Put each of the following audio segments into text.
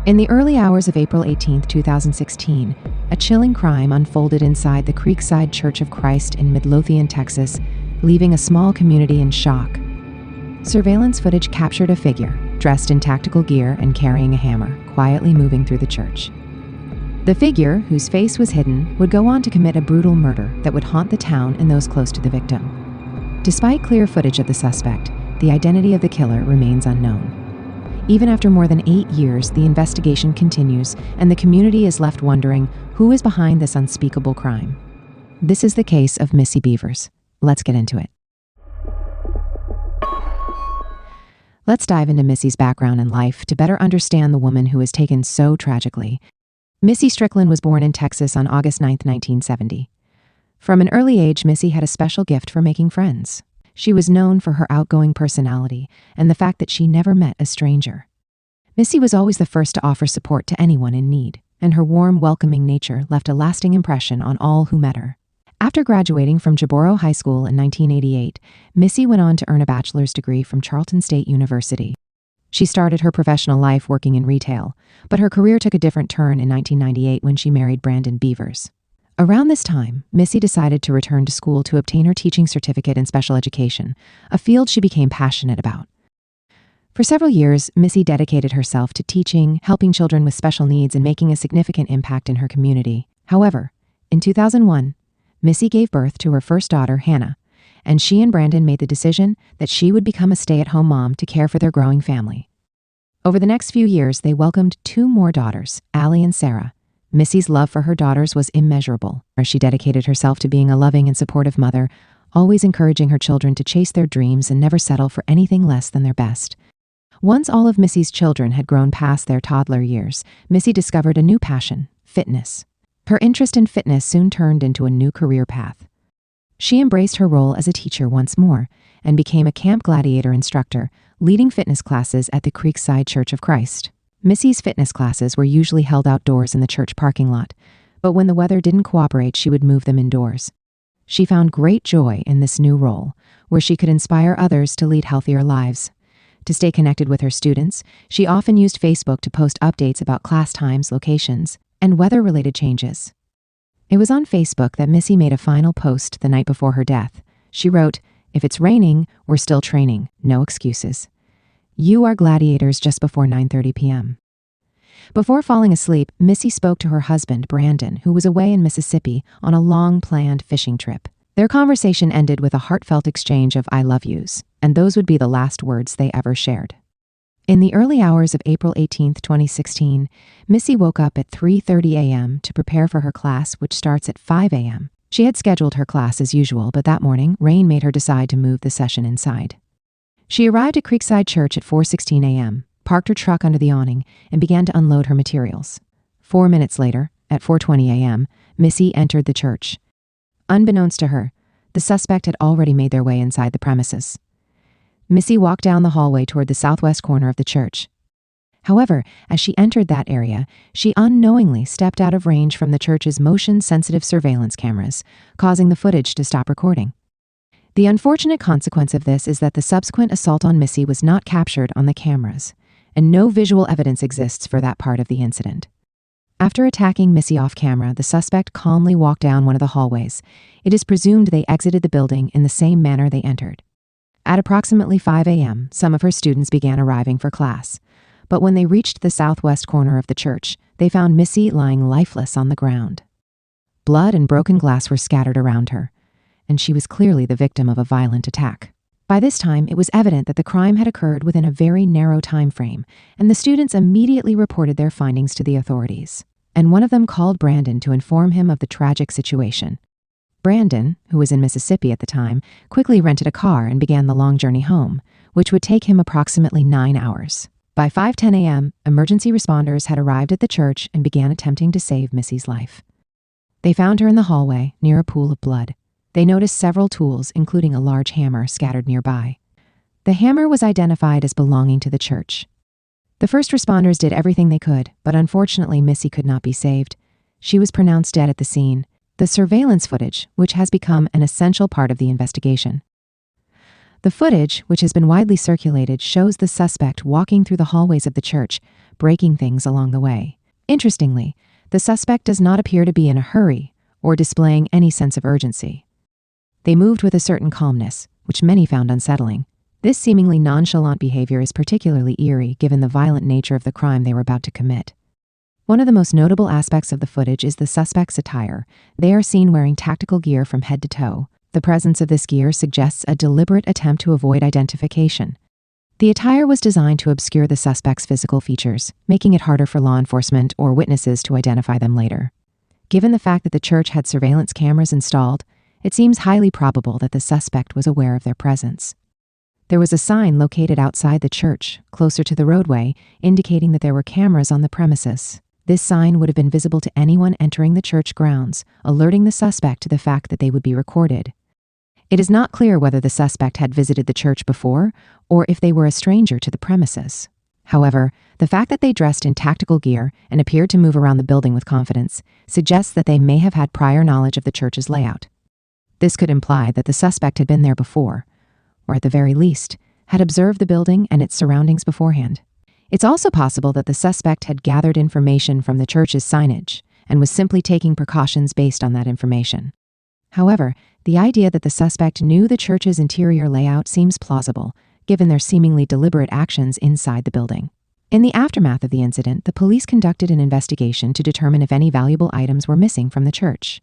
In the early hours of April 18, 2016, a chilling crime unfolded inside the Creekside Church of Christ in Midlothian, Texas, leaving a small community in shock. Surveillance footage captured a figure, dressed in tactical gear and carrying a hammer, quietly moving through the church. The figure, whose face was hidden, would go on to commit a brutal murder that would haunt the town and those close to the victim. Despite clear footage of the suspect, the identity of the killer remains unknown. Even after more than 8 years, the investigation continues, and the community is left wondering who is behind this unspeakable crime. This is the case of Missy Beavers. Let's get into it. Let's dive into Missy's background and life to better understand the woman who was taken so tragically. Missy Strickland was born in Texas on August 9, 1970. From an early age, Missy had a special gift for making friends. She was known for her outgoing personality and the fact that she never met a stranger. Missy was always the first to offer support to anyone in need, and her warm, welcoming nature left a lasting impression on all who met her. After graduating from Jaboro High School in 1988, Missy went on to earn a bachelor's degree from Charleston State University. She started her professional life working in retail, but her career took a different turn in 1998 when she married Bevers. Around this time, Missy decided to return to school to obtain her teaching certificate in special education, a field she became passionate about. For several years, Missy dedicated herself to teaching, helping children with special needs, and making a significant impact in her community. However, in 2001, Missy gave birth to her first daughter, Hannah, and she and Brandon made the decision that she would become a stay-at-home mom to care for their growing family. Over the next few years, they welcomed 2 more daughters, Allie and Sarah. Missy's love for her daughters was immeasurable. She dedicated herself to being a loving and supportive mother, always encouraging her children to chase their dreams and never settle for anything less than their best. Once all of Missy's children had grown past their toddler years, Missy discovered a new passion: fitness. Her interest in fitness soon turned into a new career path. She embraced her role as a teacher once more and became a Camp Gladiator instructor, leading fitness classes at the Creekside Church of Christ. Missy's fitness classes were usually held outdoors in the church parking lot, but when the weather didn't cooperate, she would move them indoors. She found great joy in this new role, where she could inspire others to lead healthier lives. To stay connected with her students, she often used Facebook to post updates about class times, locations, and weather-related changes. It was on Facebook that Missy made a final post the night before her death. She wrote, "If it's raining, we're still training. No excuses. You are gladiators just before 9:30 p.m. Before falling asleep, Missy spoke to her husband, Brandon, who was away in Mississippi on a long-planned fishing trip. Their conversation ended with a heartfelt exchange of "I love yous," and those would be the last words they ever shared. In the early hours of April 18, 2016, Missy woke up at 3:30 a.m. to prepare for her class, which starts at 5 a.m. She had scheduled her class as usual, but that morning, rain made her decide to move the session inside. She arrived at Creekside Church at 4:16 a.m., parked her truck under the awning, and began to unload her materials. 4 minutes later, at 4:20 a.m., Missy entered the church. Unbeknownst to her, the suspect had already made their way inside the premises. Missy walked down the hallway toward the southwest corner of the church. However, as she entered that area, she unknowingly stepped out of range from the church's motion-sensitive surveillance cameras, causing the footage to stop recording. The unfortunate consequence of this is that the subsequent assault on Missy was not captured on the cameras, and no visual evidence exists for that part of the incident. After attacking Missy off camera, the suspect calmly walked down one of the hallways. It is presumed they exited the building in the same manner they entered. At approximately 5 a.m., some of her students began arriving for class, but when they reached the southwest corner of the church, they found Missy lying lifeless on the ground. Blood and broken glass were scattered around her, and she was clearly the victim of a violent attack. By this time, it was evident that the crime had occurred within a very narrow time frame, and the students immediately reported their findings to the authorities. And one of them called Brandon to inform him of the tragic situation. Brandon, who was in Mississippi at the time, quickly rented a car and began the long journey home, which would take him approximately 9 hours. By 5:10 a.m., emergency responders had arrived at the church and began attempting to save Missy's life. They found her in the hallway near a pool of blood. They noticed several tools, including a large hammer, scattered nearby. The hammer was identified as belonging to the church. The first responders did everything they could, but unfortunately Missy could not be saved. She was pronounced dead at the scene. The surveillance footage, which has become an essential part of the investigation. The footage, which has been widely circulated, shows the suspect walking through the hallways of the church, breaking things along the way. Interestingly, the suspect does not appear to be in a hurry or displaying any sense of urgency. They moved with a certain calmness, which many found unsettling. This seemingly nonchalant behavior is particularly eerie given the violent nature of the crime they were about to commit. One of the most notable aspects of the footage is the suspect's attire. They are seen wearing tactical gear from head to toe. The presence of this gear suggests a deliberate attempt to avoid identification. The attire was designed to obscure the suspect's physical features, making it harder for law enforcement or witnesses to identify them later. Given the fact that the church had surveillance cameras installed, it seems highly probable that the suspect was aware of their presence. There was a sign located outside the church, closer to the roadway, indicating that there were cameras on the premises. This sign would have been visible to anyone entering the church grounds, alerting the suspect to the fact that they would be recorded. It is not clear whether the suspect had visited the church before or if they were a stranger to the premises. However, the fact that they dressed in tactical gear and appeared to move around the building with confidence suggests that they may have had prior knowledge of the church's layout. This could imply that the suspect had been there before, or at the very least, had observed the building and its surroundings beforehand. It's also possible that the suspect had gathered information from the church's signage and was simply taking precautions based on that information. However, the idea that the suspect knew the church's interior layout seems plausible, given their seemingly deliberate actions inside the building. In the aftermath of the incident, the police conducted an investigation to determine if any valuable items were missing from the church.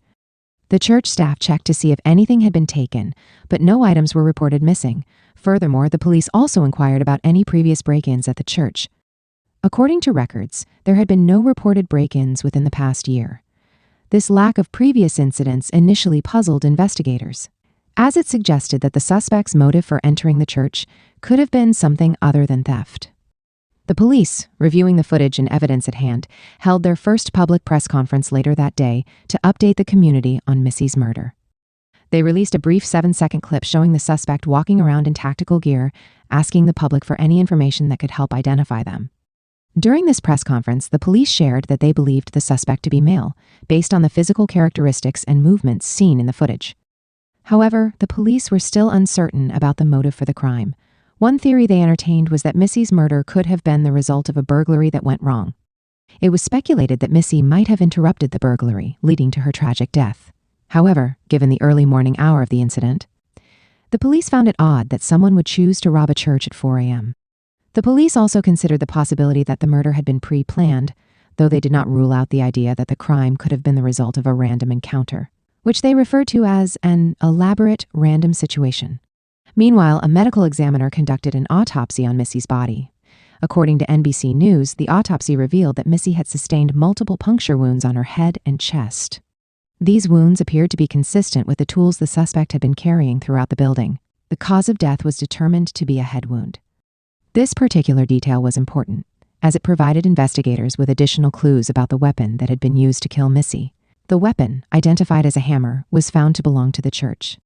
The church staff checked to see if anything had been taken, but no items were reported missing. Furthermore, the police also inquired about any previous break-ins at the church. According to records, there had been no reported break-ins within the past year. This lack of previous incidents initially puzzled investigators, as it suggested that the suspect's motive for entering the church could have been something other than theft. The police, reviewing the footage and evidence at hand, held their first public press conference later that day to update the community on Missy's murder. They released a brief 7-second clip showing the suspect walking around in tactical gear, asking the public for any information that could help identify them. During this press conference, the police shared that they believed the suspect to be male, based on the physical characteristics and movements seen in the footage. However, the police were still uncertain about the motive for the crime. One theory they entertained was that Missy's murder could have been the result of a burglary that went wrong. It was speculated that Missy might have interrupted the burglary, leading to her tragic death. However, given the early morning hour of the incident, the police found it odd that someone would choose to rob a church at 4 a.m. The police also considered the possibility that the murder had been pre-planned, though they did not rule out the idea that the crime could have been the result of a random encounter, which they referred to as an elaborate random situation. Meanwhile, a medical examiner conducted an autopsy on Missy's body. According to NBC News, the autopsy revealed that Missy had sustained multiple puncture wounds on her head and chest. These wounds appeared to be consistent with the tools the suspect had been carrying throughout the building. The cause of death was determined to be a head wound. This particular detail was important, as it provided investigators with additional clues about the weapon that had been used to kill Missy. The weapon, identified as a hammer, was found to belong to the church.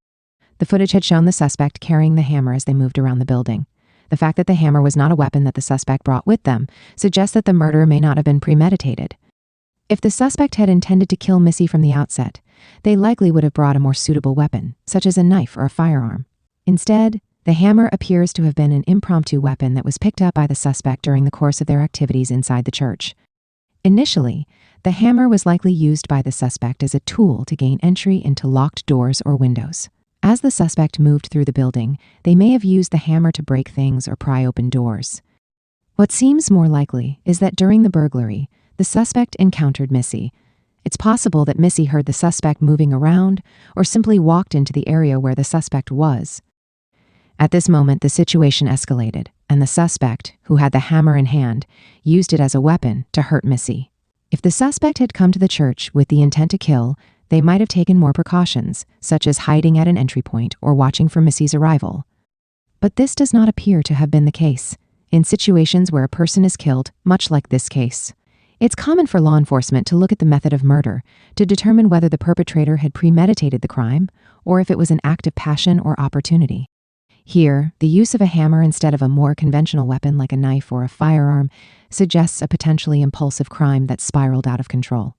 The footage had shown the suspect carrying the hammer as they moved around the building. The fact that the hammer was not a weapon that the suspect brought with them suggests that the murder may not have been premeditated. If the suspect had intended to kill Missy from the outset, they likely would have brought a more suitable weapon, such as a knife or a firearm. Instead, the hammer appears to have been an impromptu weapon that was picked up by the suspect during the course of their activities inside the church. Initially, the hammer was likely used by the suspect as a tool to gain entry into locked doors or windows. As the suspect moved through the building, they may have used the hammer to break things or pry open doors. What seems more likely is that during the burglary, the suspect encountered Missy. It's possible that Missy heard the suspect moving around or simply walked into the area where the suspect was. At this moment, the situation escalated, and the suspect, who had the hammer in hand, used it as a weapon to hurt Missy. If the suspect had come to the church with the intent to kill, they might have taken more precautions, such as hiding at an entry point or watching for Missy's arrival. But this does not appear to have been the case. In situations where a person is killed, much like this case, it's common for law enforcement to look at the method of murder to determine whether the perpetrator had premeditated the crime or if it was an act of passion or opportunity. Here, the use of a hammer instead of a more conventional weapon like a knife or a firearm suggests a potentially impulsive crime that spiraled out of control.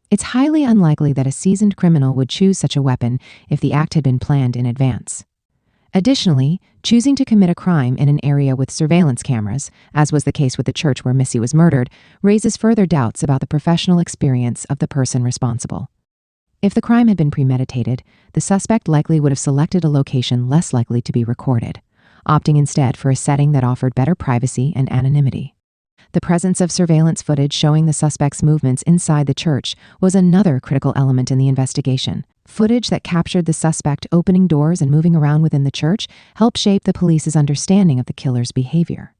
It's highly unlikely that a seasoned criminal would choose such a weapon if the act had been planned in advance. Additionally, choosing to commit a crime in an area with surveillance cameras, as was the case with the church where Missy was murdered, raises further doubts about the professional experience of the person responsible. If the crime had been premeditated, the suspect likely would have selected a location less likely to be recorded, opting instead for a setting that offered better privacy and anonymity. The presence of surveillance footage showing the suspect's movements inside the church was another critical element in the investigation. Footage that captured the suspect opening doors and moving around within the church helped shape the police's understanding of the killer's behavior.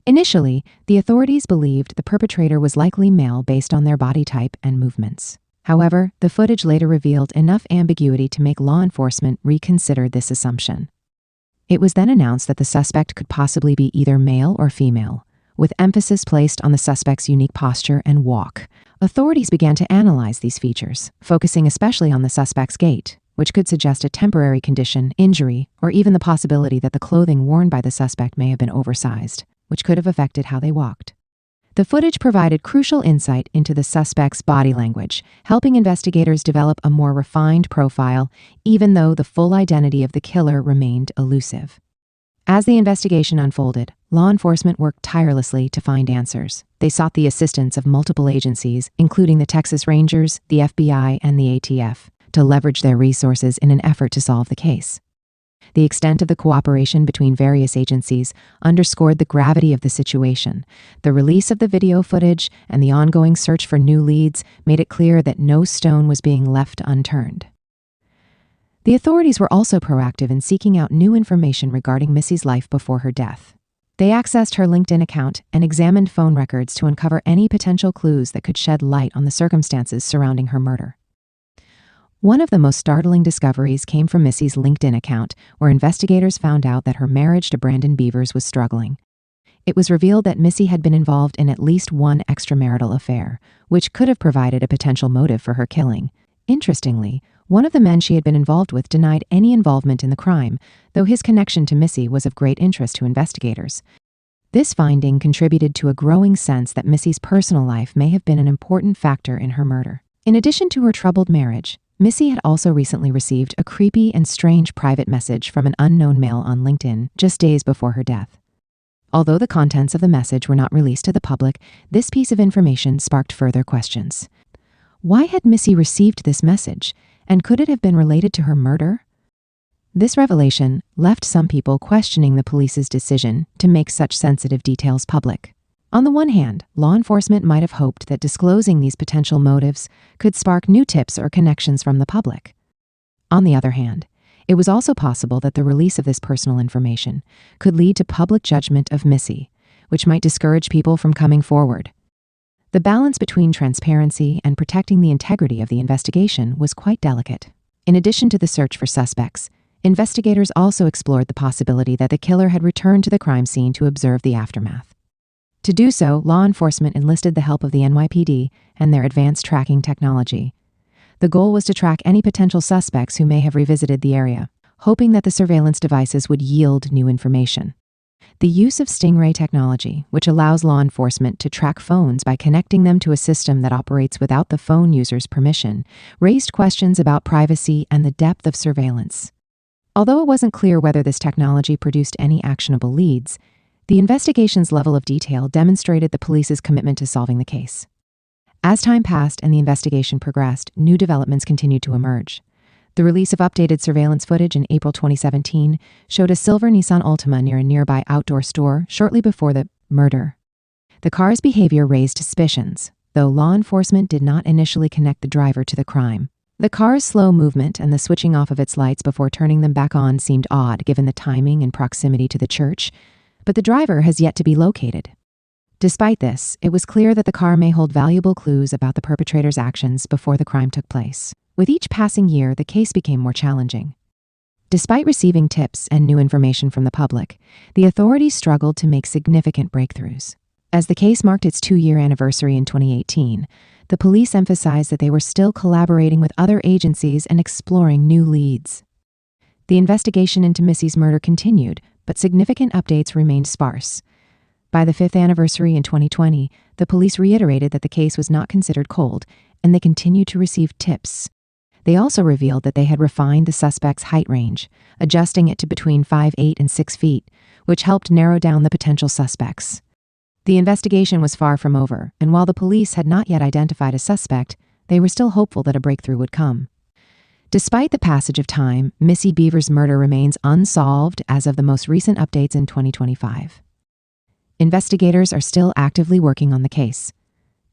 Initially, the authorities believed the perpetrator was likely male based on their body type and movements. However, the footage later revealed enough ambiguity to make law enforcement reconsider this assumption. It was then announced that the suspect could possibly be either male or female, with emphasis placed on the suspect's unique posture and walk. Authorities began to analyze these features, focusing especially on the suspect's gait, which could suggest a temporary condition, injury, or even the possibility that the clothing worn by the suspect may have been oversized, which could have affected how they walked. The footage provided crucial insight into the suspect's body language, helping investigators develop a more refined profile, even though the full identity of the killer remained elusive. As the investigation unfolded, law enforcement worked tirelessly to find answers. They sought the assistance of multiple agencies, including the Texas Rangers, the FBI, and the ATF, to leverage their resources in an effort to solve the case. The extent of the cooperation between various agencies underscored the gravity of the situation. The release of the video footage and the ongoing search for new leads made it clear that no stone was being left unturned. The authorities were also proactive in seeking out new information regarding Missy's life before her death. They accessed her LinkedIn account and examined phone records to uncover any potential clues that could shed light on the circumstances surrounding her murder. One of the most startling discoveries came from Missy's LinkedIn account, where investigators found out that her marriage to Brandon Bevers was struggling. It was revealed that Missy had been involved in at least one extramarital affair, which could have provided a potential motive for her killing. Interestingly, one of the men she had been involved with denied any involvement in the crime, though his connection to Missy was of great interest to investigators. This finding contributed to a growing sense that Missy's personal life may have been an important factor in her murder. In addition to her troubled marriage, Missy had also recently received a creepy and strange private message from an unknown male on LinkedIn just days before her death. Although the contents of the message were not released to the public, this piece of information sparked further questions. Why had Missy received this message, and could it have been related to her murder? This revelation left some people questioning the police's decision to make such sensitive details public. On the one hand, law enforcement might have hoped that disclosing these potential motives could spark new tips or connections from the public. On the other hand, it was also possible that the release of this personal information could lead to public judgment of Missy, which might discourage people from coming forward. The balance between transparency and protecting the integrity of the investigation was quite delicate. In addition to the search for suspects, investigators also explored the possibility that the killer had returned to the crime scene to observe the aftermath. To do so, law enforcement enlisted the help of the NYPD and their advanced tracking technology. The goal was to track any potential suspects who may have revisited the area, hoping that the surveillance devices would yield new information. The use of Stingray technology, which allows law enforcement to track phones by connecting them to a system that operates without the phone user's permission, raised questions about privacy and the depth of surveillance. Although it wasn't clear whether this technology produced any actionable leads, the investigation's level of detail demonstrated the police's commitment to solving the case. As time passed and the investigation progressed, new developments continued to emerge. The release of updated surveillance footage in April 2017 showed a silver Nissan Altima near a nearby outdoor store shortly before the murder. The car's behavior raised suspicions, though law enforcement did not initially connect the driver to the crime. The car's slow movement and the switching off of its lights before turning them back on seemed odd given the timing and proximity to the church, but the driver has yet to be located. Despite this, it was clear that the car may hold valuable clues about the perpetrator's actions before the crime took place. With each passing year, the case became more challenging. Despite receiving tips and new information from the public, the authorities struggled to make significant breakthroughs. As the case marked its 2-year anniversary in 2018, the police emphasized that they were still collaborating with other agencies and exploring new leads. The investigation into Missy's murder continued, but significant updates remained sparse. By the 5th anniversary in 2020, the police reiterated that the case was not considered cold, and they continued to receive tips. They also revealed that they had refined the suspect's height range, adjusting it to between 5'8" and 6 feet, which helped narrow down the potential suspects. The investigation was far from over, and while the police had not yet identified a suspect, they were still hopeful that a breakthrough would come. Despite the passage of time, Missy Beavers' murder remains unsolved as of the most recent updates in 2025. Investigators are still actively working on the case.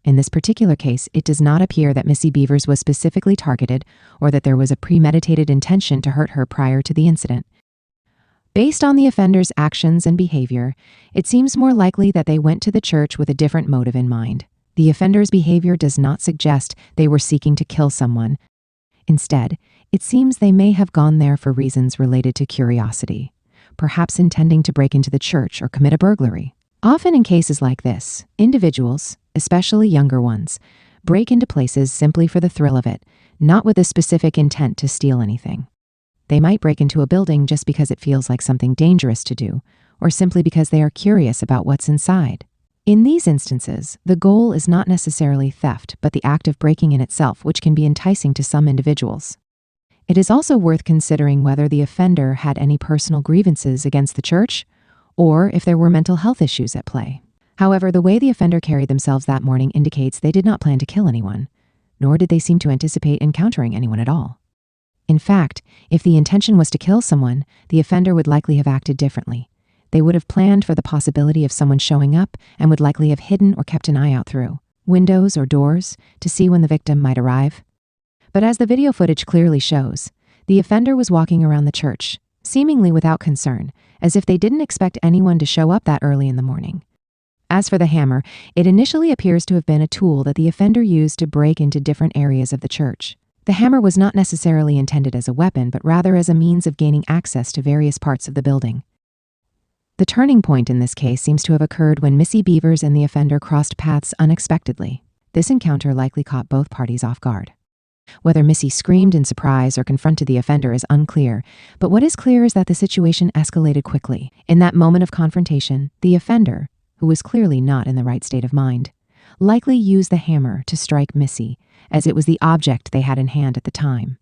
In this particular case, it does not appear that Missy Beavers was specifically targeted or that there was a premeditated intention to hurt her prior to the incident. Based on the offender's actions and behavior, it seems more likely that they went to the church with a different motive in mind. The offender's behavior does not suggest they were seeking to kill someone. Instead, it seems they may have gone there for reasons related to curiosity, perhaps intending to break into the church or commit a burglary. Often in cases like this, individuals, especially younger ones, break into places simply for the thrill of it, not with a specific intent to steal anything. They might break into a building just because it feels like something dangerous to do, or simply because they are curious about what's inside. In these instances, the goal is not necessarily theft, but the act of breaking in itself, which can be enticing to some individuals. It is also worth considering whether the offender had any personal grievances against the church, or if there were mental health issues at play. However, the way the offender carried themselves that morning indicates they did not plan to kill anyone, nor did they seem to anticipate encountering anyone at all. In fact, if the intention was to kill someone, the offender would likely have acted differently. They would have planned for the possibility of someone showing up and would likely have hidden or kept an eye out through windows or doors to see when the victim might arrive. But as the video footage clearly shows, the offender was walking around the church, seemingly without concern, as if they didn't expect anyone to show up that early in the morning. As for the hammer, it initially appears to have been a tool that the offender used to break into different areas of the church. The hammer was not necessarily intended as a weapon, but rather as a means of gaining access to various parts of the building. The turning point in this case seems to have occurred when Missy Beavers and the offender crossed paths unexpectedly. This encounter likely caught both parties off guard. Whether Missy screamed in surprise or confronted the offender is unclear, but what is clear is that the situation escalated quickly. In that moment of confrontation, the offender, who was clearly not in the right state of mind, likely used the hammer to strike Missy, as it was the object they had in hand at the time.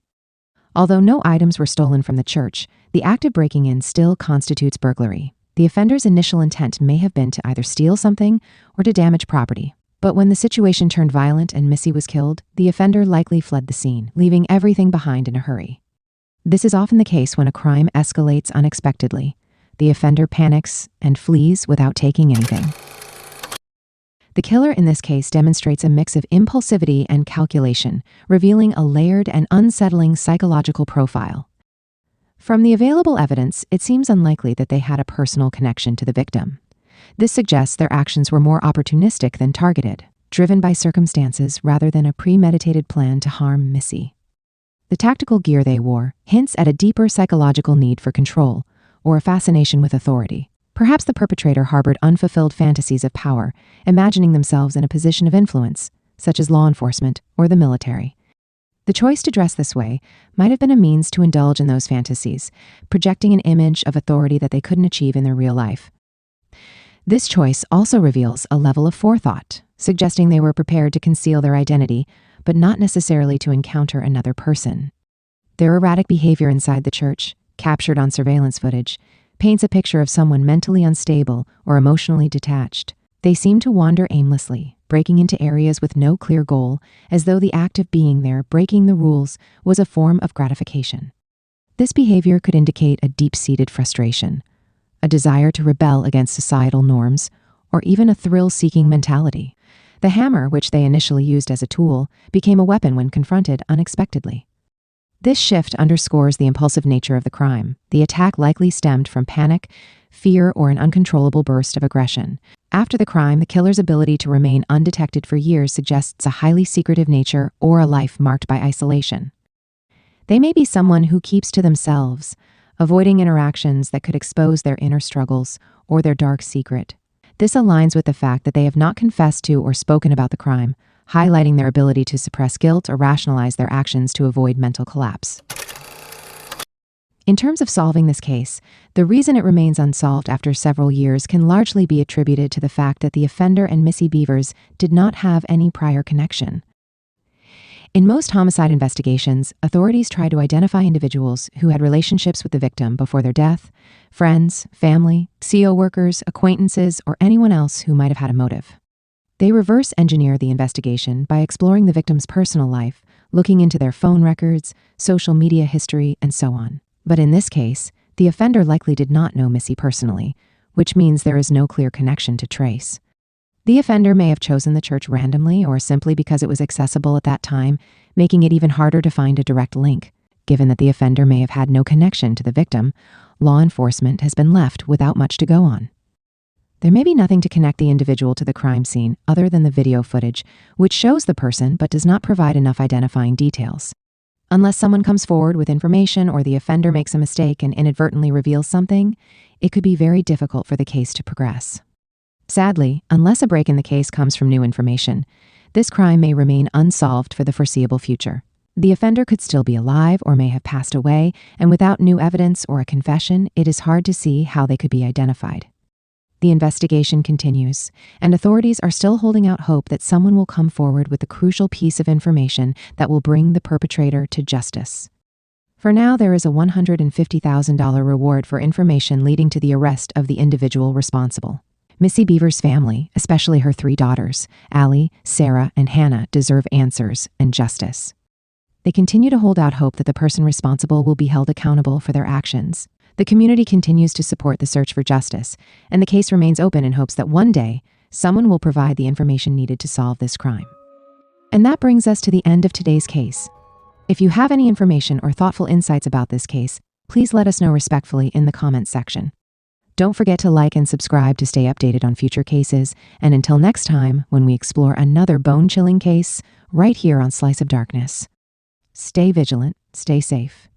Although no items were stolen from the church, the act of breaking in still constitutes burglary. The offender's initial intent may have been to either steal something or to damage property. But when the situation turned violent and Missy was killed, the offender likely fled the scene, leaving everything behind in a hurry. This is often the case when a crime escalates unexpectedly. The offender panics and flees without taking anything. The killer in this case demonstrates a mix of impulsivity and calculation, revealing a layered and unsettling psychological profile. From the available evidence, it seems unlikely that they had a personal connection to the victim. This suggests their actions were more opportunistic than targeted, driven by circumstances rather than a premeditated plan to harm Missy. The tactical gear they wore hints at a deeper psychological need for control or a fascination with authority. Perhaps the perpetrator harbored unfulfilled fantasies of power, imagining themselves in a position of influence, such as law enforcement or the military. The choice to dress this way might have been a means to indulge in those fantasies, projecting an image of authority that they couldn't achieve in their real life. This choice also reveals a level of forethought, suggesting they were prepared to conceal their identity, but not necessarily to encounter another person. Their erratic behavior inside the church, captured on surveillance footage, paints a picture of someone mentally unstable or emotionally detached. They seem to wander aimlessly, breaking into areas with no clear goal, as though the act of being there, breaking the rules, was a form of gratification. This behavior could indicate a deep-seated frustration, a desire to rebel against societal norms, or even a thrill-seeking mentality. The hammer, which they initially used as a tool, became a weapon when confronted unexpectedly. This shift underscores the impulsive nature of the crime. The attack likely stemmed from panic, fear, or an uncontrollable burst of aggression. After the crime, the killer's ability to remain undetected for years suggests a highly secretive nature or a life marked by isolation. They may be someone who keeps to themselves, avoiding interactions that could expose their inner struggles or their dark secret. This aligns with the fact that they have not confessed to or spoken about the crime, highlighting their ability to suppress guilt or rationalize their actions to avoid mental collapse. In terms of solving this case, the reason it remains unsolved after several years can largely be attributed to the fact that the offender and Missy Beavers did not have any prior connection. In most homicide investigations, authorities try to identify individuals who had relationships with the victim before their death, friends, family, CO workers, acquaintances, or anyone else who might have had a motive. They reverse engineer the investigation by exploring the victim's personal life, looking into their phone records, social media history, and so on. But in this case, the offender likely did not know Missy personally, which means there is no clear connection to trace. The offender may have chosen the church randomly or simply because it was accessible at that time, making it even harder to find a direct link. Given that the offender may have had no connection to the victim, law enforcement has been left without much to go on. There may be nothing to connect the individual to the crime scene other than the video footage, which shows the person but does not provide enough identifying details. Unless someone comes forward with information or the offender makes a mistake and inadvertently reveals something, it could be very difficult for the case to progress. Sadly, unless a break in the case comes from new information, this crime may remain unsolved for the foreseeable future. The offender could still be alive or may have passed away, and without new evidence or a confession, it is hard to see how they could be identified. The investigation continues, and authorities are still holding out hope that someone will come forward with the crucial piece of information that will bring the perpetrator to justice. For now, there is a $150,000 reward for information leading to the arrest of the individual responsible. Missy Beavers' family, especially her 3 daughters, Allie, Sarah, and Hannah, deserve answers and justice. They continue to hold out hope that the person responsible will be held accountable for their actions. The community continues to support the search for justice, and the case remains open in hopes that one day, someone will provide the information needed to solve this crime. And that brings us to the end of today's case. If you have any information or thoughtful insights about this case, please let us know respectfully in the comments section. Don't forget to like and subscribe to stay updated on future cases, and until next time, when we explore another bone-chilling case, right here on Slice of Darkness. Stay vigilant, stay safe,